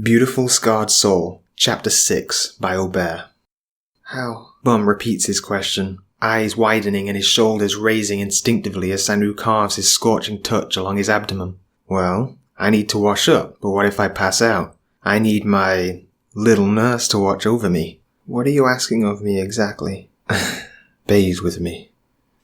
Beautiful Scarred Soul, Chapter 6, by Ohbear. How? Bum repeats his question, eyes widening and his shoulders raising instinctively as Sangwoo carves his scorching touch along his abdomen. Well, I need to wash up, but what if I pass out? I need my little nurse to watch over me. What are you asking of me exactly? Bathe with me.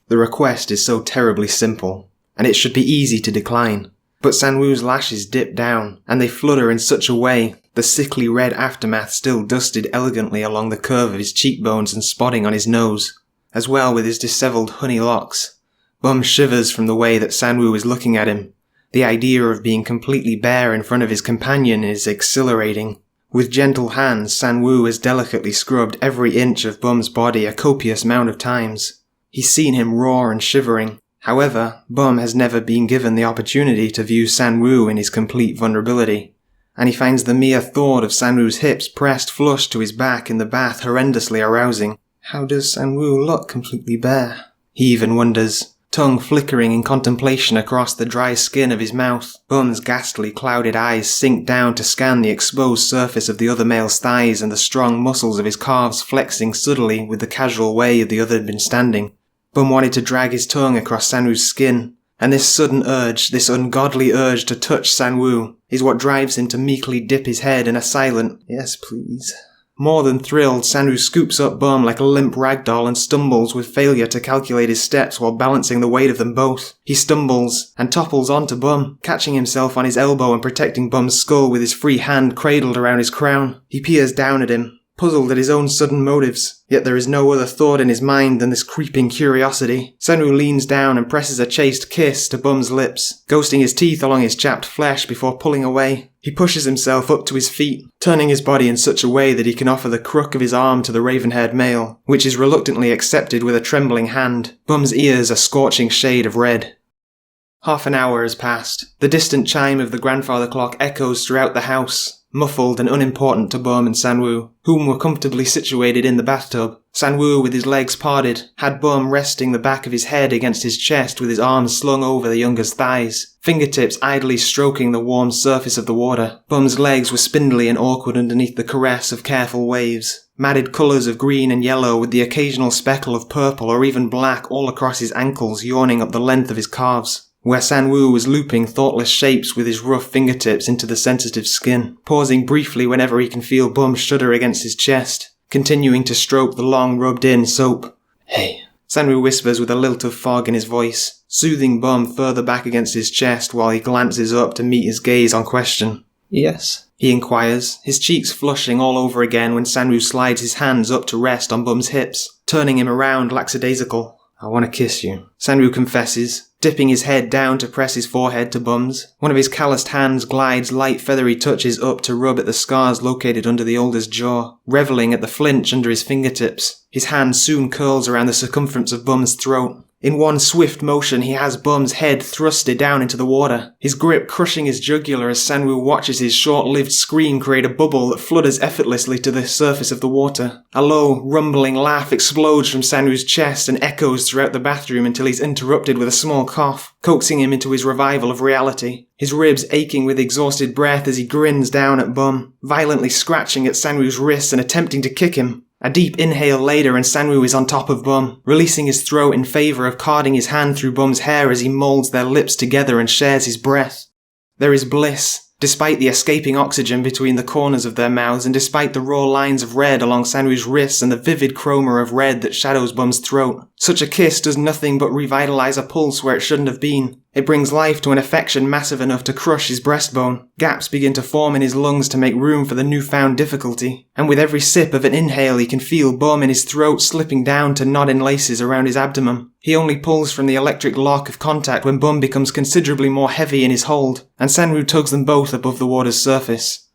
The request is so terribly simple, and it should be easy to decline. But Sangwoo's lashes dip down, and they flutter in such a way, the sickly red aftermath still dusted elegantly along the curve of his cheekbones and spotting on his nose, as well with his dishevelled honey locks. Bum shivers from the way that Sangwoo is looking at him. The idea of being completely bare in front of his companion is exhilarating. With gentle hands, Sangwoo has delicately scrubbed every inch of Bum's body a copious amount of times. He's seen him raw and shivering. However, Bum has never been given the opportunity to view Sangwoo in his complete vulnerability, and he finds the mere thought of Sangwoo's hips pressed flush to his back in the bath horrendously arousing. How does Sangwoo look completely bare? He even wonders, tongue flickering in contemplation across the dry skin of his mouth. Bum's ghastly clouded eyes sink down to scan the exposed surface of the other male's thighs and the strong muscles of his calves flexing subtly with the casual way the other had been standing. Bum wanted to drag his tongue across Sangwoo's skin, and this sudden urge, this ungodly urge to touch Sangwoo, is what drives him to meekly dip his head in a silent, "Yes, please." More than thrilled, Sangwoo scoops up Bum like a limp ragdoll and stumbles with failure to calculate his steps while balancing the weight of them both. He stumbles and topples onto Bum, catching himself on his elbow and protecting Bum's skull with his free hand cradled around his crown. He peers down at him, puzzled at his own sudden motives, yet there is no other thought in his mind than this creeping curiosity. Sangwoo leans down and presses a chaste kiss to Bum's lips, ghosting his teeth along his chapped flesh before pulling away. He pushes himself up to his feet, turning his body in such a way that he can offer the crook of his arm to the raven-haired male, which is reluctantly accepted with a trembling hand. Bum's ears a scorching shade of red. Half an hour has passed. The distant chime of the grandfather clock echoes throughout the house, muffled and unimportant to Bum and Sangwoo, whom were comfortably situated in the bathtub. Sangwoo, with his legs parted, had Bum resting the back of his head against his chest with his arms slung over the younger's thighs, fingertips idly stroking the warm surface of the water. Bum's legs were spindly and awkward underneath the caress of careful waves. Matted colours of green and yellow with the occasional speckle of purple or even black all across his ankles yawning up the length of his calves, where Sangwoo was looping thoughtless shapes with his rough fingertips into the sensitive skin, pausing briefly whenever he can feel Bum shudder against his chest, continuing to stroke the long rubbed-in soap. "Hey," Sangwoo whispers with a lilt of fog in his voice, soothing Bum further back against his chest while he glances up to meet his gaze on question. "Yes?" he inquires, his cheeks flushing all over again when Sangwoo slides his hands up to rest on Bum's hips, turning him around lackadaisical. "I want to kiss you," Sangwoo confesses, dipping his head down to press his forehead to Bum's. One of his calloused hands glides light feathery touches up to rub at the scars located under the older's jaw, revelling at the flinch under his fingertips. His hand soon curls around the circumference of Bum's throat. In one swift motion, he has Bum's head thrusted down into the water, his grip crushing his jugular as Sangwoo watches his short-lived scream create a bubble that flutters effortlessly to the surface of the water. A low, rumbling laugh explodes from Sangwoo's chest and echoes throughout the bathroom until he's interrupted with a small cough, coaxing him into his revival of reality. His ribs aching with exhausted breath as he grins down at Bum, violently scratching at Sangwoo's wrists and attempting to kick him. A deep inhale later and Sangwoo is on top of Bum, releasing his throat in favour of carding his hand through Bum's hair as he moulds their lips together and shares his breath. There is bliss, despite the escaping oxygen between the corners of their mouths and despite the raw lines of red along Sangwoo's wrists and the vivid chroma of red that shadows Bum's throat. Such a kiss does nothing but revitalise a pulse where it shouldn't have been. It brings life to an affection massive enough to crush his breastbone. Gaps begin to form in his lungs to make room for the newfound difficulty. And with every sip of an inhale he can feel Bum in his throat slipping down to knot in laces around his abdomen. He only pulls from the electric lock of contact when Bum becomes considerably more heavy in his hold, and Sangwoo tugs them both above the water's surface.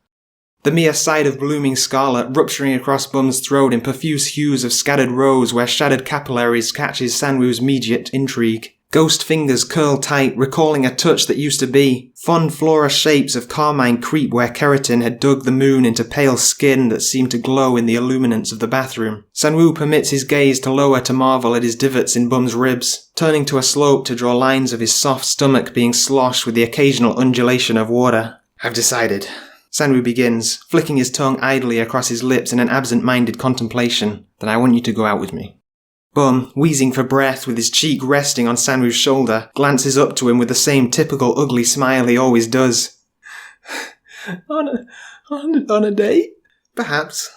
The mere sight of blooming scarlet rupturing across Bum's throat in profuse hues of scattered rose where shattered capillaries catches Sangwoo's immediate intrigue. Ghost fingers curl tight, recalling a touch that used to be. Fond flora shapes of carmine creep where keratin had dug the moon into pale skin that seemed to glow in the illuminance of the bathroom. Sangwoo permits his gaze to lower to marvel at his divots in Bum's ribs, turning to a slope to draw lines of his soft stomach being sloshed with the occasional undulation of water. "I've decided," Sangwoo begins, flicking his tongue idly across his lips in an absent-minded contemplation. "Then I want you to go out with me." Bum, wheezing for breath with his cheek resting on Sangwoo's shoulder, glances up to him with the same typical ugly smile he always does. On a date? Perhaps.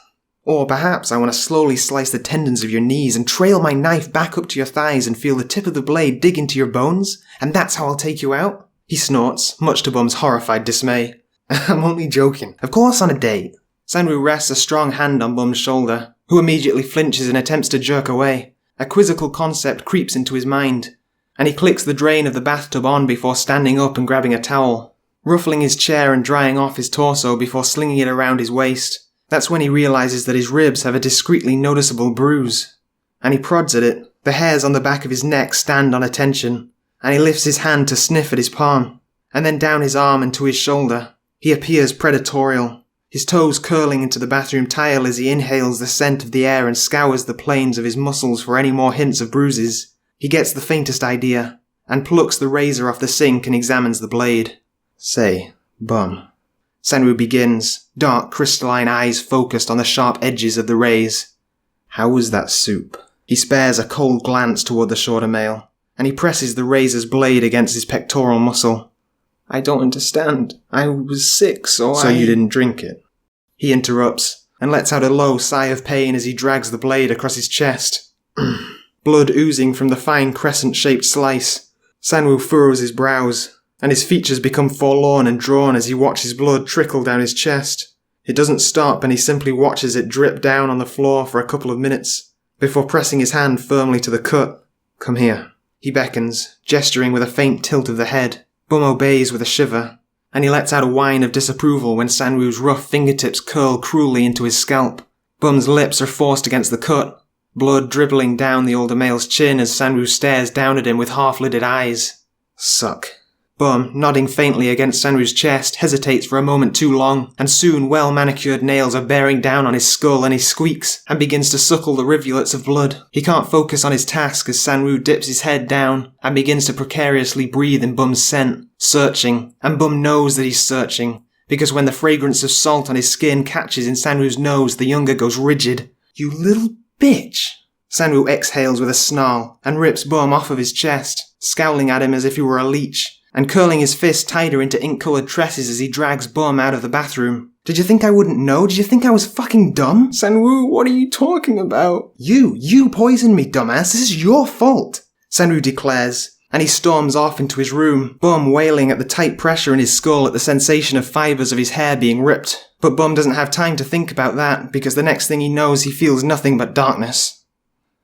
Or perhaps I want to slowly slice the tendons of your knees and trail my knife back up to your thighs and feel the tip of the blade dig into your bones, and that's how I'll take you out? He snorts, much to Bum's horrified dismay. I'm only joking. Of course on a date. Sangwoo rests a strong hand on Bum's shoulder, who immediately flinches and attempts to jerk away. A quizzical concept creeps into his mind, and he clicks the drain of the bathtub on before standing up and grabbing a towel, ruffling his chair and drying off his torso before slinging it around his waist. That's when he realizes that his ribs have a discreetly noticeable bruise, and he prods at it. The hairs on the back of his neck stand on attention, and he lifts his hand to sniff at his palm, and then down his arm and to his shoulder. He appears predatorial, his toes curling into the bathroom tile as he inhales the scent of the air and scours the planes of his muscles for any more hints of bruises. He gets the faintest idea, and plucks the razor off the sink and examines the blade. Say, Bum. Sangwoo begins, dark crystalline eyes focused on the sharp edges of the rays. How was that soup? He spares a cold glance toward the shorter male, and he presses the razor's blade against his pectoral muscle. I don't understand. I was sick, so you didn't drink it? He interrupts, and lets out a low sigh of pain as he drags the blade across his chest. Blood oozing from the fine crescent-shaped slice. Sangwoo furrows his brows, and his features become forlorn and drawn as he watches blood trickle down his chest. It doesn't stop, and he simply watches it drip down on the floor for a couple of minutes, before pressing his hand firmly to the cut. Come here. He beckons, gesturing with a faint tilt of the head. Bum obeys with a shiver, and he lets out a whine of disapproval when Sangwoo's rough fingertips curl cruelly into his scalp. Bum's lips are forced against the cut, blood dribbling down the older male's chin as Sangwoo stares down at him with half-lidded eyes. Suck. Bum, nodding faintly against Sangwoo's chest, hesitates for a moment too long, and soon well-manicured nails are bearing down on his skull and he squeaks, and begins to suckle the rivulets of blood. He can't focus on his task as Sangwoo dips his head down, and begins to precariously breathe in Bum's scent, searching, and Bum knows that he's searching, because when the fragrance of salt on his skin catches in Sangwoo's nose, the younger goes rigid. You little bitch! Sangwoo exhales with a snarl, and rips Bum off of his chest, scowling at him as if he were a leech, and curling his fist tighter into ink-coloured tresses as he drags Bum out of the bathroom. Did you think I wouldn't know? Did you think I was fucking dumb? Sangwoo, what are you talking about? You poisoned me, dumbass. This is your fault, Sangwoo declares, and he storms off into his room, Bum wailing at the tight pressure in his skull at the sensation of fibres of his hair being ripped. But Bum doesn't have time to think about that, because the next thing he knows he feels nothing but darkness.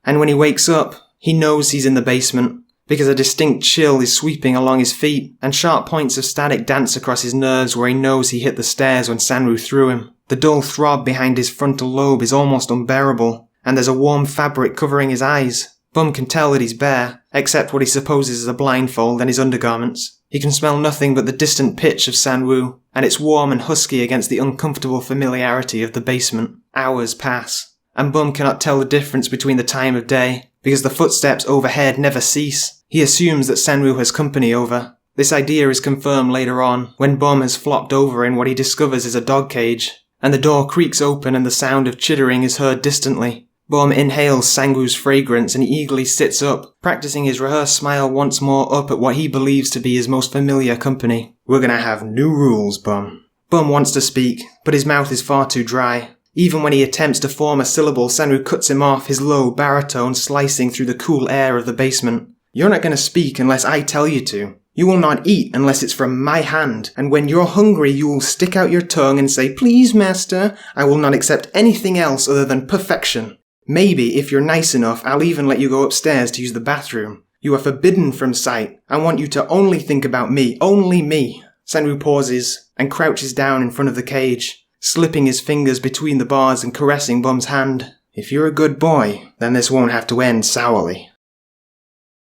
And when he wakes up, he knows he's in the basement, because a distinct chill is sweeping along his feet, and sharp points of static dance across his nerves where he knows he hit the stairs when Sangwoo threw him. The dull throb behind his frontal lobe is almost unbearable, and there's a warm fabric covering his eyes. Bum can tell that he's bare, except what he supposes is a blindfold and his undergarments. He can smell nothing but the distant pitch of Sangwoo, and it's warm and husky against the uncomfortable familiarity of the basement. Hours pass, and Bum cannot tell the difference between the time of day, because the footsteps overhead never cease. He assumes that Sangwoo has company over. This idea is confirmed later on, when Bum has flopped over in what he discovers is a dog cage, and the door creaks open and the sound of chittering is heard distantly. Bum inhales Sangwoo's fragrance and eagerly sits up, practicing his rehearsed smile once more up at what he believes to be his most familiar company. We're gonna have new rules, Bum. Bum wants to speak, but his mouth is far too dry. Even when he attempts to form a syllable, Sangwoo cuts him off, his low baritone slicing through the cool air of the basement. You're not going to speak unless I tell you to. You will not eat unless it's from my hand, and when you're hungry you will stick out your tongue and say, "Please, master." I will not accept anything else other than perfection. Maybe, if you're nice enough, I'll even let you go upstairs to use the bathroom. You are forbidden from sight. I want you to only think about me, only me. Sangwoo pauses, and crouches down in front of the cage, slipping his fingers between the bars and caressing Bum's hand. If you're a good boy, then this won't have to end sourly.